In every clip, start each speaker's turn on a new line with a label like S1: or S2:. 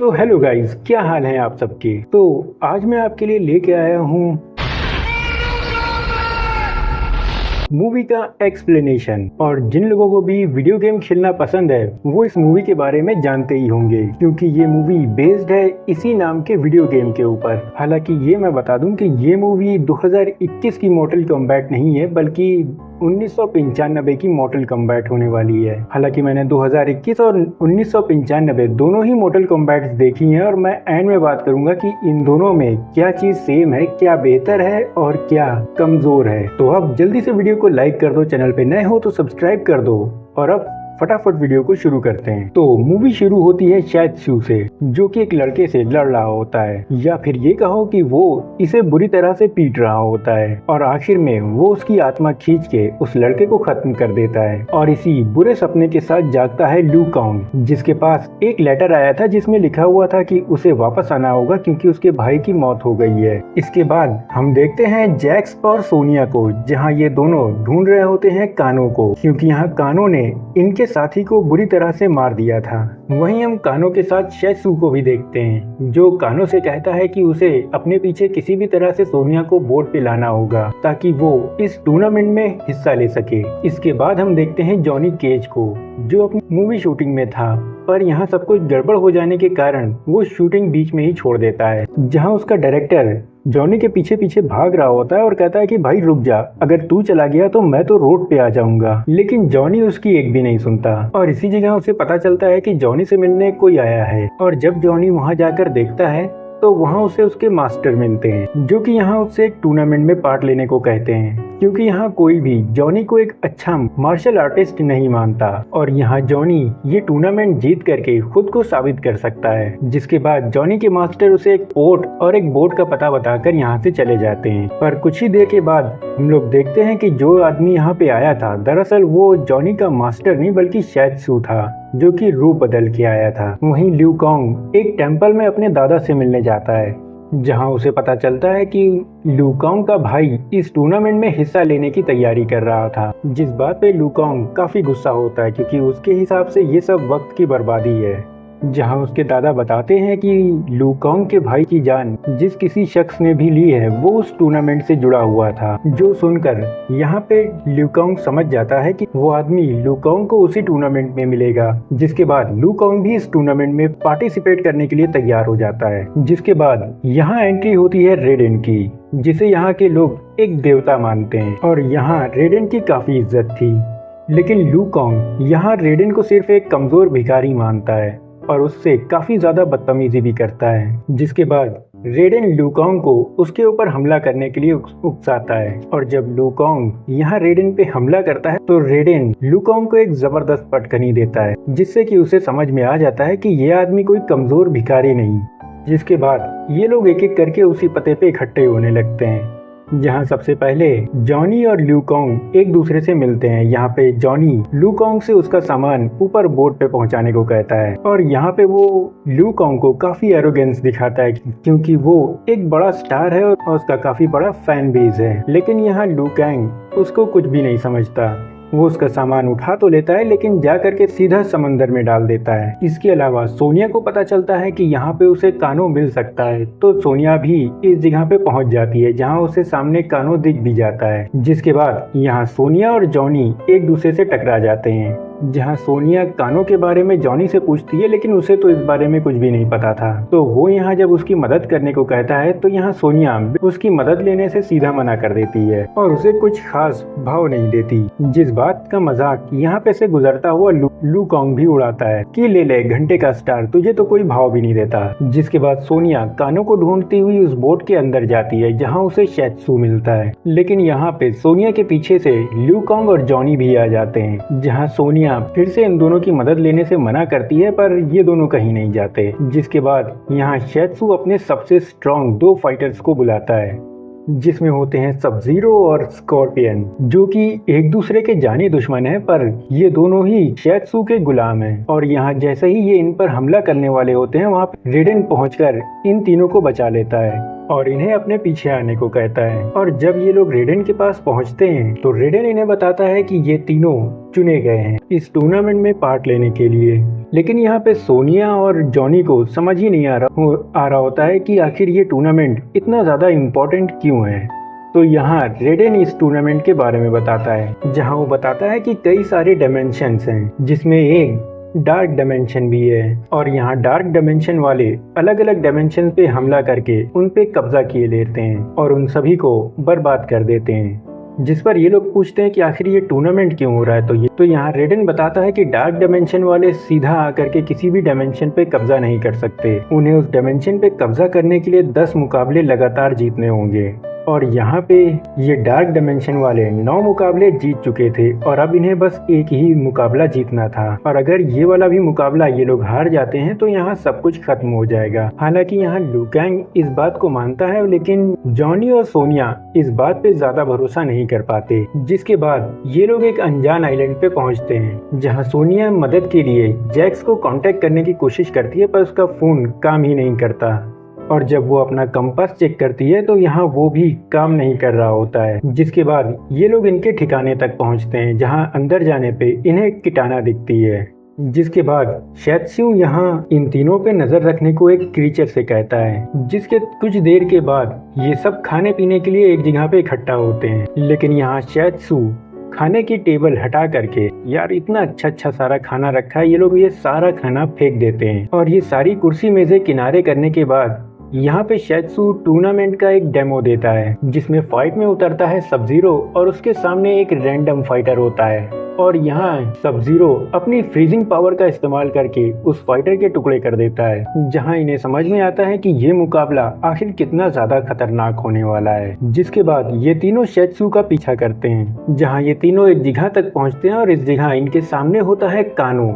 S1: तो hello guys, क्या हाल है आप सबके। तो आज मैं आपके लिए लेके आया हूँ मूवी का एक्सप्लेनेशन। और जिन लोगों को भी वीडियो गेम खेलना पसंद है वो इस मूवी के बारे में जानते ही होंगे, क्योंकि ये मूवी बेस्ड है इसी नाम के वीडियो गेम के ऊपर। हालांकि ये मैं बता दूं कि ये मूवी 2021 की मॉर्टल कॉम्बैट नहीं है, बल्कि 1995 की मॉर्टल कॉम्बैट होने वाली है। हालांकि मैंने 2021 और 1995 दोनों ही मॉर्टल कॉम्बैट्स देखी हैं, और मैं एंड में बात करूंगा कि इन दोनों में क्या चीज सेम है, क्या बेहतर है और क्या कमजोर है। तो अब जल्दी से वीडियो को लाइक कर दो, चैनल पे नए हो तो सब्सक्राइब कर दो, और अब फटाफट वीडियो को शुरू करते हैं। तो मूवी शुरू होती है शैत्सू से, जो कि एक लड़के से लड़ रहा होता है, या फिर ये कहो कि वो इसे बुरी तरह से पीट रहा होता है, और आखिर में वो उसकी आत्मा खींच के उस लड़के को खत्म कर देता है। और इसी बुरे सपने के साथ जागता है ल्यू कांग, जिसके पास एक लेटर आया था जिसमें लिखा हुआ था कि उसे वापस आना होगा क्योंकि उसके भाई की मौत हो गई है। इसके बाद हम देखते हैं जैक्स और सोनिया को, जहाँ ये दोनों ढूंढ रहे होते हैं कानो को, क्योंकि यहाँ कानो ने इनके साथी को बुरी तरह से मार दिया था। वहीं हम कानो के साथ शैत्सू को भी देखते हैं, जो कानो से कहता है कि उसे अपने पीछे किसी भी तरह से सोनिया को बोर्ड पे लाना होगा ताकि वो इस टूर्नामेंट में हिस्सा ले सके। इसके बाद हम देखते हैं जॉनी केज को, जो अपनी मूवी शूटिंग में था, पर यहाँ सब कुछ गड़बड़ हो जाने के कारण वो शूटिंग बीच में ही छोड़ देता है। जहाँ उसका डायरेक्टर जॉनी के पीछे पीछे भाग रहा होता है और कहता है कि भाई रुक जा, अगर तू चला गया तो मैं तो रोड पे आ जाऊंगा। लेकिन जॉनी उसकी एक भी नहीं सुनता, और इसी जगह उसे पता चलता है कि जॉनी से मिलने कोई आया है। और जब जॉनी वहाँ जाकर देखता है तो वहाँ उसे उसके मास्टर मिलते हैं, जो कि यहाँ उससे एक टूर्नामेंट में पार्ट लेने को कहते हैं, क्योंकि यहाँ कोई भी जॉनी को एक अच्छा मार्शल आर्टिस्ट नहीं मानता, और यहाँ जॉनी ये टूर्नामेंट जीत करके खुद को साबित कर सकता है। जिसके बाद जॉनी के मास्टर उसे एक पोर्ट और एक बोट का पता बताकर यहाँ से चले जाते हैं। पर कुछ ही देर के बाद हम लोग देखते हैं कि जो आदमी यहाँ पे आया था, दरअसल वो जॉनी का मास्टर नहीं बल्कि शैत्सू था, जो कि रूप बदल के आया था। वहीं ल्यू कांग एक टेंपल में अपने दादा से मिलने जाता है, जहां उसे पता चलता है कि ल्यू कांग का भाई इस टूर्नामेंट में हिस्सा लेने की तैयारी कर रहा था। जिस बात पे ल्यू कांग काफी गुस्सा होता है, क्योंकि उसके हिसाब से ये सब वक्त की बर्बादी है। जहां उसके दादा बताते हैं कि ल्यू कांग के भाई की जान जिस किसी शख्स ने भी ली है वो उस टूर्नामेंट से जुड़ा हुआ था। जो सुनकर यहाँ पे ल्यू कांग समझ जाता है कि वो आदमी ल्यू कांग को उसी टूर्नामेंट में मिलेगा। जिसके बाद ल्यू कांग भी इस टूर्नामेंट में पार्टिसिपेट करने के लिए तैयार हो जाता है। जिसके बाद यहाँ एंट्री होती है रेडेन की, जिसे यहाँ के लोग एक देवता मानते हैं, और यहाँ रेडेन की काफी इज्जत थी। लेकिन ल्यू कांग यहाँ रेडेन को सिर्फ एक कमजोर भिखारी मानता है और उससे काफी ज्यादा बदतमीजी भी करता है। जिसके बाद रेडेन ल्यू कांग को उसके ऊपर हमला करने के लिए उकसाता है, और जब ल्यू कांग यहाँ रेडेन पे हमला करता है तो रेडेन ल्यू कांग को एक जबरदस्त पटकनी देता है, जिससे कि उसे समझ में आ जाता है कि ये आदमी कोई कमजोर भिखारी नहीं। जिसके बाद ये लोग एक एक करके उसी पते पे इकट्ठे होने लगते हैं, जहाँ सबसे पहले जॉनी और ल्यू कांग एक दूसरे से मिलते हैं। यहाँ पे जॉनी ल्यू कांग से उसका सामान ऊपर बोट पे पहुँचाने को कहता है, और यहाँ पे वो ल्यू कांग को काफी एरोगेंस दिखाता है, क्योंकि वो एक बड़ा स्टार है और उसका काफी बड़ा फैन बेस है। लेकिन यहाँ ल्यू कांग उसको कुछ भी नहीं समझता। वो उसका सामान उठा तो लेता है, लेकिन जा करके सीधा समंदर में डाल देता है। इसके अलावा सोनिया को पता चलता है कि यहाँ पे उसे कानो मिल सकता है, तो सोनिया भी इस जगह पे पहुंच जाती है, जहाँ उसे सामने कानो दिख भी जाता है। जिसके बाद यहाँ सोनिया और जॉनी एक दूसरे से टकरा जाते हैं, जहाँ सोनिया कानो के बारे में जॉनी से पूछती है, लेकिन उसे तो इस बारे में कुछ भी नहीं पता था। तो वो यहाँ जब उसकी मदद करने को कहता है तो यहाँ सोनिया उसकी मदद लेने से सीधा मना कर देती है और उसे कुछ खास भाव नहीं देती। जिस बात का मजाक यहाँ पे से गुजरता हुआ ल्यू कांग भी उड़ाता है कि ले ले घंटे का स्टार, तुझे तो कोई भाव भी नहीं देता। जिसके बाद सोनिया कानो को ढूंढती हुई उस बोट के अंदर जाती है, जहाँ उसे शैत्सू मिलता है। लेकिन यहाँ पे सोनिया के पीछे से ल्यू कांग और जॉनी भी आ जाते हैं, जहाँ सोनिया फिर से इन दोनों की मदद लेने से मना करती है, पर ये दोनों कहीं नहीं जाते। जिसके बाद यहाँ शैत्सू अपने सबसे स्ट्रॉन्ग 2 फाइटर्स को बुलाता है, जिसमें होते हैं सब जीरो और स्कॉर्पियन, जो कि एक दूसरे के जानी दुश्मन हैं, पर ये दोनों ही शैत्सू के गुलाम हैं। और यहाँ जैसे ही ये इन पर हमला करने वाले होते हैं, वहाँ रेडेन पहुंचकर इन तीनों को बचा लेता है। और इन्हें अपने पीछे आने को कहता है। और जब ये लोग रेडेन के पास पहुंचते हैं तो रेडेन इन्हें बताता है कि ये तीनों चुने गए हैं इस टूर्नामेंट में पार्ट लेने के लिए। लेकिन यहाँ पे सोनिया और जॉनी को समझ ही नहीं आ रहा होता है कि आखिर ये टूर्नामेंट इतना ज़्यादा इम्पोर्टेंट क्यों है। तो यहाँ रेडेन इस टूर्नामेंट के बारे में बताता है, जहाँ वो बताता है कि कई सारे डायमेंशंस हैं जिसमें एक डार्क डायमेंशन भी है। और यहाँ डार्क डायमेंशन वाले अलग अलग डायमेंशन पे हमला करके उन पे कब्जा किए लेते हैं और उन सभी को बर्बाद कर देते हैं। जिस पर ये लोग पूछते हैं कि आखिर ये टूर्नामेंट क्यों हो रहा है। तो यहाँ रेडेन बताता है कि डार्क डायमेंशन वाले सीधा आकर के किसी भी डायमेंशन पे कब्जा नहीं कर सकते। उन्हें उस डायमेंशन पे कब्जा करने के लिए 10 मुकाबले लगातार जीतने होंगे। और यहाँ पे ये डार्क डायमेंशन वाले 9 मुकाबले जीत चुके थे और अब इन्हें बस एक ही मुकाबला जीतना था। और अगर ये वाला भी मुकाबला ये लोग हार जाते हैं तो यहाँ सब कुछ खत्म हो जाएगा। हालांकि यहाँ लू कैंग इस बात को मानता है, लेकिन जॉनी और सोनिया इस बात पे ज्यादा भरोसा नहीं कर पाते। जिसके बाद ये लोग एक अनजान आइलैंड पे पहुँचते हैं, जहाँ सोनिया मदद के लिए जैक्स को कांटेक्ट करने की कोशिश करती है, पर उसका फोन काम ही नहीं करता। और जब वो अपना कंपास चेक करती है तो यहाँ वो भी काम नहीं कर रहा होता है। जिसके बाद ये लोग इनके ठिकाने तक पहुँचते हैं, जहाँ अंदर जाने पे इन्हें किटाना दिखती है। जिसके बाद शैत्सू यहाँ इन तीनों पे नजर रखने को एक क्रीचर से कहता है। जिसके कुछ देर के बाद ये सब खाने पीने के लिए एक जगह पे इकट्ठा होते हैं। लेकिन यहाँ शैत्सू खाने की टेबल हटा करके, यार इतना अच्छा सारा खाना रखा है, ये लोग ये सारा खाना फेंक देते हैं। और ये सारी कुर्सी मेज़ें किनारे करने के बाद यहाँ पे शैत्सू टूर्नामेंट का एक डेमो देता है, जिसमें फाइट में उतरता है सब जीरो और उसके सामने एक रैंडम फाइटर होता है। और यहाँ सब जीरो अपनी फ्रीजिंग पावर का इस्तेमाल करके उस फाइटर के टुकड़े कर देता है, जहाँ इन्हें समझ में आता है कि ये मुकाबला आखिर कितना ज्यादा खतरनाक होने वाला है। जिसके बाद ये तीनों शैत्सू का पीछा करते हैं, जहाँ ये तीनों एक जगह तक पहुँचते हैं और इस जगह इनके सामने होता है कानो,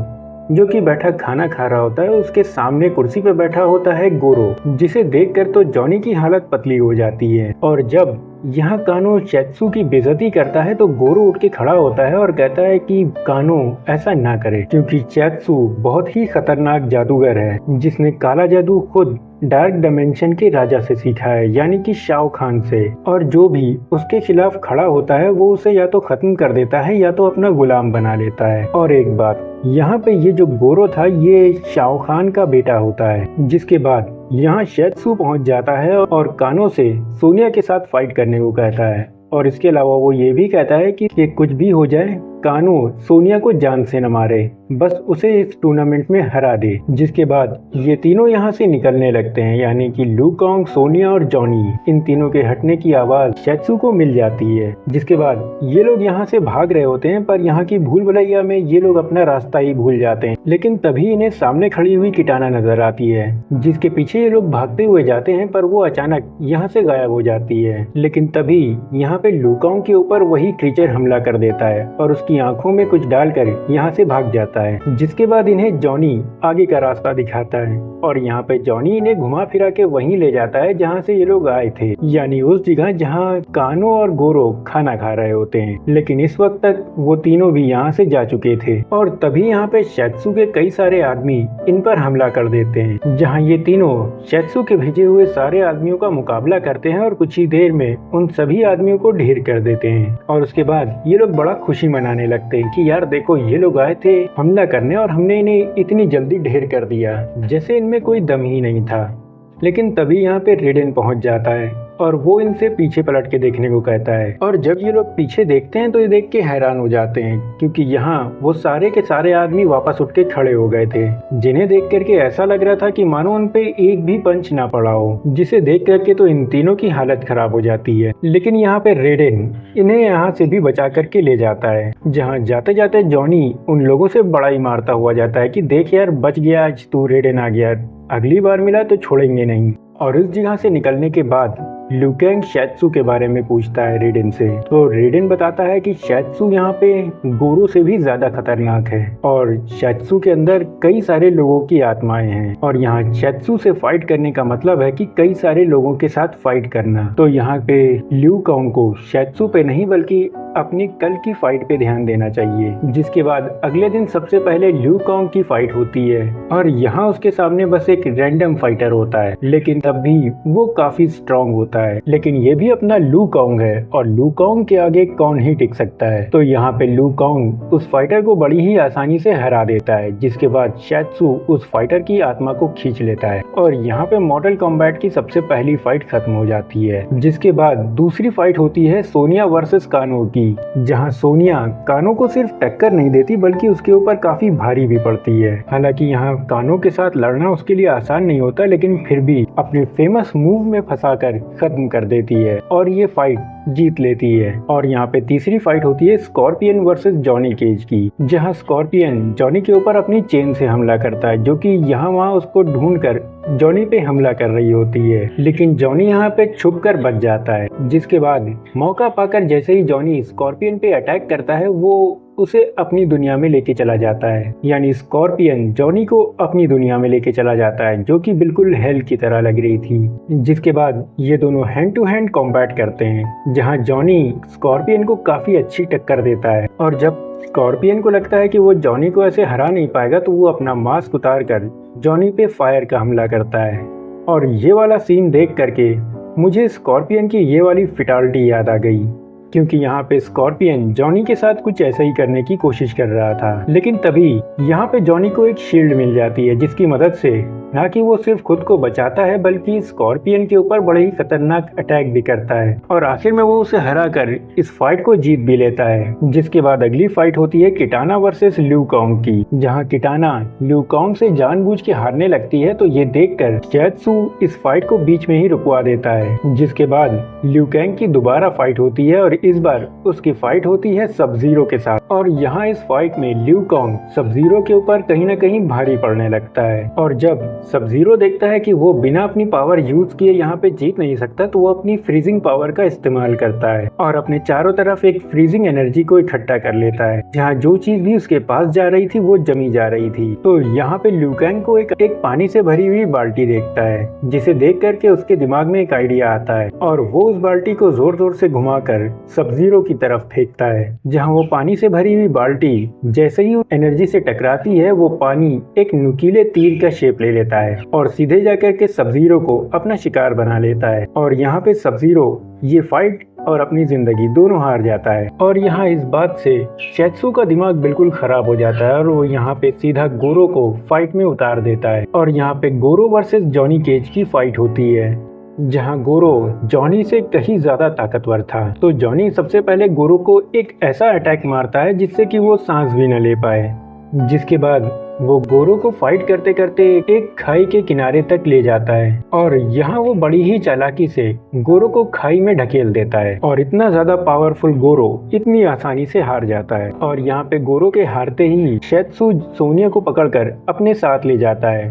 S1: जो कि बैठा खाना खा रहा होता है। उसके सामने कुर्सी पे बैठा होता है गोरो, जिसे देखकर तो जॉनी की हालत पतली हो जाती है। और जब यहाँ कानो शैत्सू की बेइज्जती करता है तो गोरो उठ के खड़ा होता है और कहता है कि कानो ऐसा ना करे, क्योंकि शैत्सू बहुत ही खतरनाक जादूगर है, जिसने काला जादू खुद डार्क डायमेंशन के राजा से सीखा है, यानी कि शाओ खान से। और जो भी उसके खिलाफ खड़ा होता है वो उसे या तो खत्म कर देता है या तो अपना गुलाम बना लेता है। और एक बात, यहाँ पे ये जो गोरो था ये शाओ खान का बेटा होता है। जिसके बाद यहाँ शैत्सू पहुँच जाता है और कानो से सोनिया के साथ फाइट करने को कहता है। और इसके अलावा वो ये भी कहता है कि कुछ भी हो जाए कानो सोनिया को जान से न मारे, बस उसे इस टूर्नामेंट में हरा दे। जिसके बाद ये तीनों यहाँ से निकलने लगते हैं, यानी कि लू कांग, सोनिया और जॉनी। इन तीनों के हटने की आवाज शैत्सू को मिल जाती है। जिसके बाद ये लोग यहाँ से भाग रहे होते हैं, पर यहाँ की भूल भुलैया में ये लोग अपना रास्ता ही भूल जाते हैं। लेकिन तभी इन्हें सामने खड़ी हुई किटाना नजर आती है, जिसके पीछे ये लोग भागते हुए जाते हैं, पर वो अचानक यहाँ से गायब हो जाती है। लेकिन तभी यहाँ पे लू कांग के ऊपर वही क्रीचर हमला कर देता है और उसकी आंखों में कुछ डालकर यहाँ से भाग जाता है। जिसके बाद इन्हें जॉनी आगे का रास्ता दिखाता है और यहाँ पे जॉनी इन्हें घुमा फिरा के वहीं ले जाता है जहाँ से ये लोग आए थे, यानी उस जगह जहाँ कानो और गोरो खाना खा रहे होते हैं। लेकिन इस वक्त तक वो तीनों भी यहाँ से जा चुके थे और तभी यहाँ पे शैत्सू के कई सारे आदमी इन पर हमला कर देते हैं, जहाँ ये तीनों शैत्सू के भेजे हुए सारे आदमियों का मुकाबला करते हैं और कुछ ही देर में उन सभी आदमियों को ढेर कर देते हैं। और उसके बाद ये लोग बड़ा खुशी मनाने लगते हैं कि यार देखो ये लोग आए थे हमला करने और हमने इन्हें इतनी जल्दी ढेर कर दिया, जैसे इनमें कोई दम ही नहीं था। लेकिन तभी यहाँ पे रेडेन पहुंच जाता है और वो इनसे पीछे पलट के देखने को कहता है। और जब ये लोग पीछे देखते हैं तो ये देख के हैरान हो जाते हैं, क्योंकि यहाँ वो सारे के सारे आदमी वापस उठ के खड़े हो गए थे, जिन्हें देख करके ऐसा लग रहा था कि मानो उन पे एक भी पंच ना पड़ा हो, जिसे देख करके तो इन तीनों की हालत खराब हो जाती है। लेकिन यहाँ पे रेडेन इन्हें यहाँ से भी बचा करके ले जाता है, जहाँ जाते जाते जॉनी उन लोगों से बड़ा ही मारता हुआ जाता है कि देख यार बच गया, आज तू रेडेन आ गया, अगली बार मिला तो छोड़ेंगे नहीं। और इस जगह से निकलने के बाद लू कैंग शैत्सू के बारे में पूछता है रेडेन से, तो रेडेन बताता है कि शैत्सू यहाँ पे गोरो से भी ज्यादा खतरनाक है और शैत्सू के अंदर कई सारे लोगों की आत्माएं हैं और यहाँ शैत्सू से फाइट करने का मतलब है कि कई सारे लोगों के साथ फाइट करना। तो यहाँ पे लू कांग को शैत्सू पे नहीं बल्कि अपनी कल की फाइट पे ध्यान देना चाहिए। जिसके बाद अगले दिन सबसे पहले ल्यू कांग की फाइट होती है और यहाँ उसके सामने बस एक रैंडम फाइटर होता है, लेकिन तब भी वो काफी स्ट्रांग होता है। लेकिन ये भी अपना लू कांग है और लू कांग के आगे कौन ही टिक सकता है। तो यहाँ पे लू कांग उस फाइटर को बड़ी ही आसानी से हरा देता है। जिसके बाद शैत्सू उस फाइटर की आत्मा को खींच लेता है और यहाँ पे मॉर्टल कॉम्बैट की सबसे पहली फाइट खत्म हो जाती है। जिसके बाद दूसरी फाइट होती है सोनिया वर्सेस कानो की, जहाँ सोनिया कानो को सिर्फ टक्कर नहीं देती बल्कि उसके ऊपर काफी भारी भी पड़ती है। हालांकि यहाँ कानो के साथ लड़ना उसके लिए आसान नहीं होता, लेकिन फिर भी अपने फेमस मूव में फंसाकर खत्म कर देती है और ये फाइट जीत लेती है। और यहाँ पे तीसरी फाइट होती है स्कॉर्पियन वर्सेस जॉनी केज की, जहाँ स्कॉर्पियन जॉनी के ऊपर अपनी चेन से हमला करता है, जो कि यहाँ वहाँ उसको ढूंढकर जॉनी पे हमला कर रही होती है। लेकिन जॉनी यहाँ पे छुप कर बच जाता है। जिसके बाद मौका पाकर जैसे ही जॉनी स्कॉर्पियन पे अटैक करता है, वो उसे अपनी दुनिया में लेके चला जाता है। यानी स्कॉर्पियन जॉनी को अपनी दुनिया में लेके चला जाता है, जो कि बिल्कुल हेल की तरह लग रही थी। जिसके बाद ये दोनों हैंड टू हैंड कॉम्बैट करते हैं, जहां जॉनी स्कॉर्पियन को काफी अच्छी टक्कर देता है। और जब स्कॉर्पियन को लगता है कि वो जॉनी को ऐसे हरा नहीं पाएगा, तो वो अपना मास्क उतार कर जॉनी पे फायर का हमला करता है। और ये वाला सीन देख करके मुझे स्कॉर्पियन की ये वाली फिटालिटी याद आ गई, क्योंकि यहाँ पे स्कॉर्पियन जॉनी के साथ कुछ ऐसा ही करने की कोशिश कर रहा था। लेकिन तभी यहाँ पे जॉनी को एक शील्ड मिल जाती है, जिसकी मदद से ना कि वो सिर्फ खुद को बचाता है बल्कि स्कॉर्पियन के ऊपर बड़े ही खतरनाक अटैक भी करता है और आखिर में वो उसे हरा कर इस फाइट को जीत भी लेता है। जिसके बाद अगली फाइट होती है किटाना वर्सेस ल्यू कांग की, जहाँ किटाना ल्यू कांग से जानबूझ के हारने लगती है। तो ये देखकर शैत्सू इस फाइट को बीच में ही रुकवा देता है। जिसके बाद ल्यू कांग की दोबारा फाइट होती है और इस बार उसकी फाइट होती है सब जीरो के साथ। और यहाँ इस फाइट में ल्यू कांग सब जीरो के ऊपर कहीं न कहीं भारी पड़ने लगता है। और जब सब जीरो देखता है कि वो बिना अपनी पावर यूज किए यहाँ पे जीत नहीं सकता, तो वो अपनी फ्रीजिंग पावर का इस्तेमाल करता है और अपने चारों तरफ एक फ्रीजिंग एनर्जी को इकट्ठा कर लेता है, जहाँ जो चीज भी उसके पास जा रही थी वो जमी जा रही थी। तो यहाँ पे ल्यू कांग को एक पानी से भरी हुई बाल्टी देखता है, जिसे देख करके उसके दिमाग में एक आइडिया आता है और वो उस बाल्टी को जोर जोर से घुमाकर सब जीरो की तरफ फेंकता है। जहाँ वो पानी से भरी हुई बाल्टी जैसे ही एनर्जी से टकराती है, वो पानी एक नुकीले तीर का शेप ले लेता है और सीधे जाकर के सब जीरो को अपना शिकार बना लेता है। और यहाँ पे सब जीरो ये फाइट और अपनी जिंदगी दोनों हार जाता है। और यहाँ इस बात से शैत्सू का दिमाग बिल्कुल खराब हो जाता है और वो यहाँ पे सीधा गोरो को फाइट में उतार देता है। और यहाँ पे गोरो वर्सेस जॉनी केज की फाइट होती है, जहाँ गोरो जॉनी से कहीं ज्यादा ताकतवर था। तो जॉनी सबसे पहले गोरो को एक ऐसा अटैक मारता है जिससे कि वो सांस भी न ले पाए। जिसके बाद वो गोरो को फाइट करते करते एक खाई के किनारे तक ले जाता है और यहाँ वो बड़ी ही चालाकी से गोरो को खाई में ढकेल देता है और इतना ज्यादा पावरफुल गोरो इतनी आसानी से हार जाता है। और यहाँ पे गोरो के हारते ही शैत्सू सोनिया को पकड़कर अपने साथ ले जाता है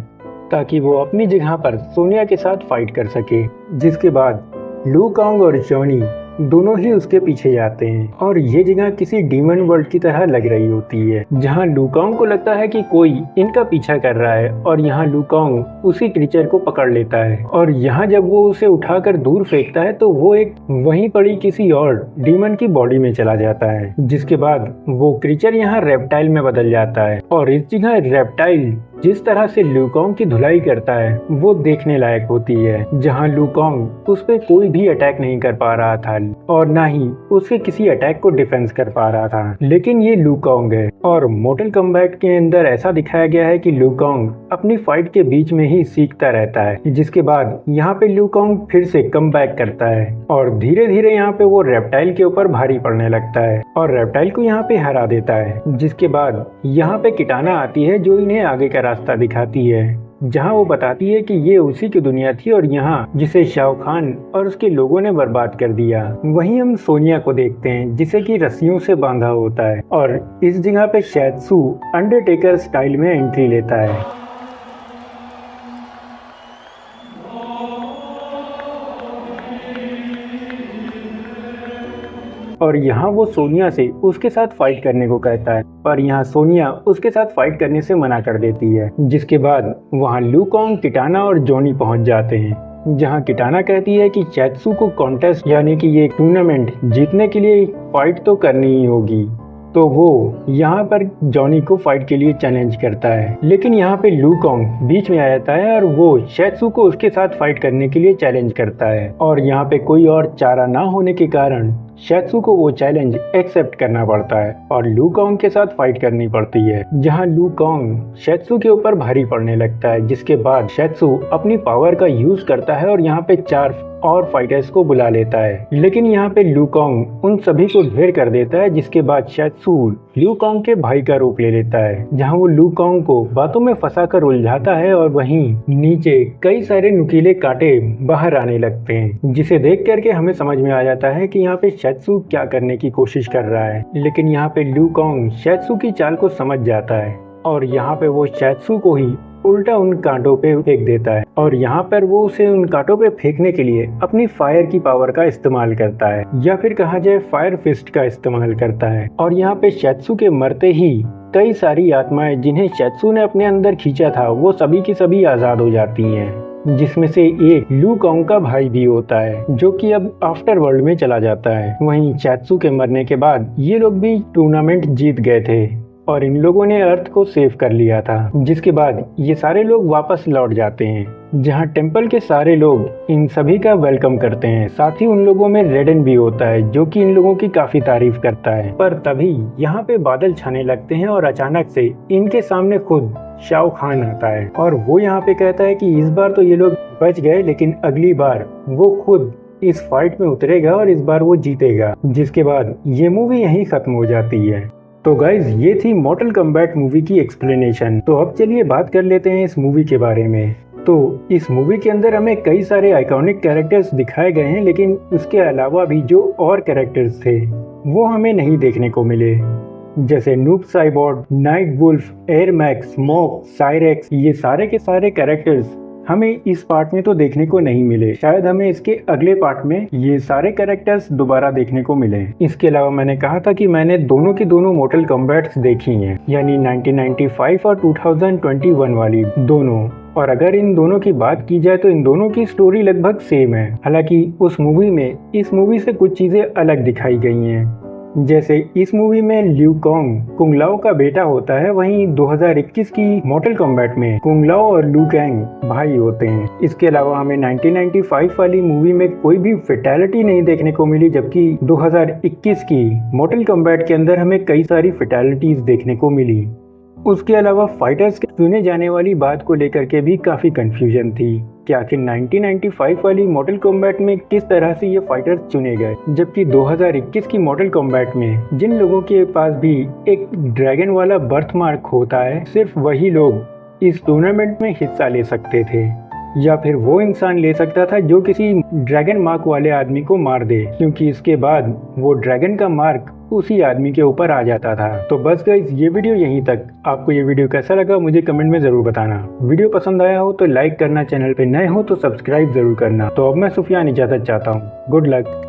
S1: ताकि वो अपनी जगह पर सोनिया के साथ फाइट कर सके। जिसके बाद ल्यू कांग और जॉनी दोनों ही उसके पीछे जाते हैं और ये जगह किसी डीमन वर्ल्ड की तरह लग रही होती है, जहाँ ल्यू कांग को लगता है कि कोई इनका पीछा कर रहा है और यहाँ ल्यू कांग उसी क्रीचर को पकड़ लेता है। और यहाँ जब वो उसे उठाकर दूर फेंकता है तो वो एक वहीं पड़ी किसी और डीमन की बॉडी में चला जाता है। जिसके बाद वो क्रीचर यहाँ रेप्टाइल में बदल जाता है और इस जगह रेप्टाइल जिस तरह से ल्यू कांग की धुलाई करता है वो देखने लायक होती है, जहाँ ल्यू कांग उस पे कोई भी अटैक नहीं कर पा रहा था और ना ही उसके किसी अटैक को डिफेंस कर पा रहा था। लेकिन ये ल्यू कांग है और मोर्टल कॉम्बैट के अंदर ऐसा दिखाया गया है कि ल्यू कांग अपनी फाइट के बीच में ही सीखता रहता है। जिसके बाद यहाँ पे ल्यू कांग फिर से कम बैक करता है और धीरे धीरे यहाँ पे वो रेप्टाइल के ऊपर भारी पड़ने लगता है और रेप्टाइल को यहाँ पे हरा देता है। जिसके बाद यहाँ पे किटाना आती है जो इन्हें आगे का रास्ता दिखाती है, जहाँ वो बताती है कि ये उसी की दुनिया थी और यहाँ जिसे शाओ खान और उसके लोगों ने बर्बाद कर दिया। वहीं हम सोनिया को देखते हैं जिसे कि रस्सियों से बांधा होता है और इस जगह पे शैत्सू अंडरटेकर स्टाइल में एंट्री लेता है। और यहाँ वो सोनिया से उसके साथ फाइट करने को कहता है, पर यहाँ सोनिया उसके साथ फाइट करने से मना कर देती है। जिसके बाद वहाँ ल्यू कांग, किटाना और जॉनी पहुँच जाते हैं जहां किटाना कहती है कि चैत्सू को कॉन्टेस्ट यानी कि ये टूर्नामेंट जीतने के लिए फाइट तो करनी ही होगी। तो वो यहाँ पर जॉनी को फाइट के लिए चैलेंज करता है, लेकिन यहाँ पे लू कॉन्ग बीच में आ जाता है और वो चैत्सू को उसके साथ फाइट करने के लिए चैलेंज करता है। और यहाँ पे कोई और चारा ना होने के कारण चैत्सू को वो चैलेंज एक्सेप्ट करना पड़ता है और लू कॉन्ग के साथ फाइट करनी पड़ती है, जहाँ लू कॉन्ग चैत्सू के ऊपर भारी पड़ने लगता है। जिसके बाद चैत्सू अपनी पावर का यूज करता है और यहाँ पे 4 और फाइटर्स को बुला लेता है, लेकिन यहाँ पे लू कॉन्ग उन सभी को ढेर कर देता है। जिसके बाद चैत्सू लू कॉन्ग के भाई का रूप ले लेता है, जहाँ वो लू कॉन्ग को बातों में फंसाकर उलझाता है और वहीं नीचे कई सारे नुकीले कांटे बाहर आने लगते हैं, जिसे देख करके हमें समझ में आ जाता है कि यहाँ पे चैत्सू क्या करने की कोशिश कर रहा है। लेकिन यहाँ पे लू कॉन्ग चैत्सू की चाल को समझ जाता है और यहाँ पे वो चैत्सू को ही उल्टा उन कांटों पे फेंक देता है और यहाँ पर वो उसे उन कांटों पे फेंकने के लिए अपनी फायर की पावर का इस्तेमाल करता है, या फिर कहा जाए फायर फिस्ट का इस्तेमाल करता है। और यहाँ पे चैत्सू के मरते ही कई सारी आत्माएं जिन्हें चैत्सू ने अपने अंदर खींचा था वो सभी की सभी आजाद हो जाती हैं, जिसमें से एक लू कॉन्ग का भाई भी होता है जो कि अब आफ्टर वर्ल्ड में चला जाता है। वहीं चैत्सू के मरने के बाद ये लोग भी टूर्नामेंट जीत गए थे और इन लोगों ने अर्थ को सेव कर लिया था। जिसके बाद ये सारे लोग वापस लौट जाते हैं, जहां टेंपल के सारे लोग इन सभी का वेलकम करते हैं। साथ ही उन लोगों में रेडन भी होता है जो कि इन लोगों की काफी तारीफ करता है। पर तभी यहाँ पे बादल छाने लगते हैं और अचानक से इनके सामने खुद शाओ खान आता है और वो यहाँ पे कहता है कि इस बार तो ये लोग बच गए, लेकिन अगली बार वो खुद इस फाइट में उतरेगा और इस बार वो जीतेगा। जिसके बाद ये मूवी यहीं खत्म हो जाती है। तो गाइज ये थी मॉर्टल कॉम्बैट मूवी की एक्सप्लेनेशन। तो अब चलिए बात कर लेते हैं इस मूवी के बारे में। तो इस मूवी के अंदर हमें कई सारे आइकॉनिक कैरेक्टर्स दिखाए गए हैं, लेकिन उसके अलावा भी जो और कैरेक्टर्स थे वो हमें नहीं देखने को मिले, जैसे Noob Saibot, Night Wolf, Ermac, Smoke, Cyrax. ये सारे के सारे कैरेक्टर्स हमें इस पार्ट में तो देखने को नहीं मिले। शायद हमें इसके अगले पार्ट में ये सारे कैरेक्टर्स दोबारा देखने को मिले। इसके अलावा मैंने कहा था कि मैंने दोनों की दोनों मॉर्टल कॉम्बैट्स देखी हैं, यानी 1995 और 2021 वाली दोनों। और अगर इन दोनों की बात की जाए तो इन दोनों की स्टोरी लगभग सेम है। हालांकि उस मूवी में इस मूवी से कुछ चीजें अलग दिखाई गई हैं। जैसे इस मूवी में ल्यू कॉन्ग कुंगलाओ का बेटा होता है, वहीं 2021 की मॉर्टल कॉम्बैट में कुंगलाओ और लू कैंग भाई होते हैं। इसके अलावा हमें 1995 वाली मूवी में कोई भी फेटैलिटी नहीं देखने को मिली, जबकि 2021 की मॉर्टल कॉम्बैट के अंदर हमें कई सारी फेटैलिटीज देखने को मिली। उसके अलावा फाइटर्स के चुने जाने वाली बात को लेकर के भी काफी कंफ्यूजन थी कि आखिर 1995 वाली मॉर्टल कॉम्बैट में किस तरह से ये फाइटर्स चुने गए, जबकि 2021 की मॉर्टल कॉम्बैट में जिन लोगों के पास भी एक ड्रैगन वाला बर्थ मार्क होता है, सिर्फ वही लोग इस टूर्नामेंट में हिस्सा ले सकते थे, या फिर वो इंसान ले सकता था जो किसी ड्रैगन मार्क वाले आदमी को मार दे, क्योंकि इसके बाद वो ड्रैगन का मार्क उसी आदमी के ऊपर आ जाता था। तो बस गाइस ये वीडियो यहीं तक। आपको ये वीडियो कैसा लगा मुझे कमेंट में जरूर बताना। वीडियो पसंद आया हो तो लाइक करना, चैनल पे नए हो तो सब्सक्राइब जरूर करना। तो अब मैं सुफियान इजाजत चाहता हूँ। Good luck.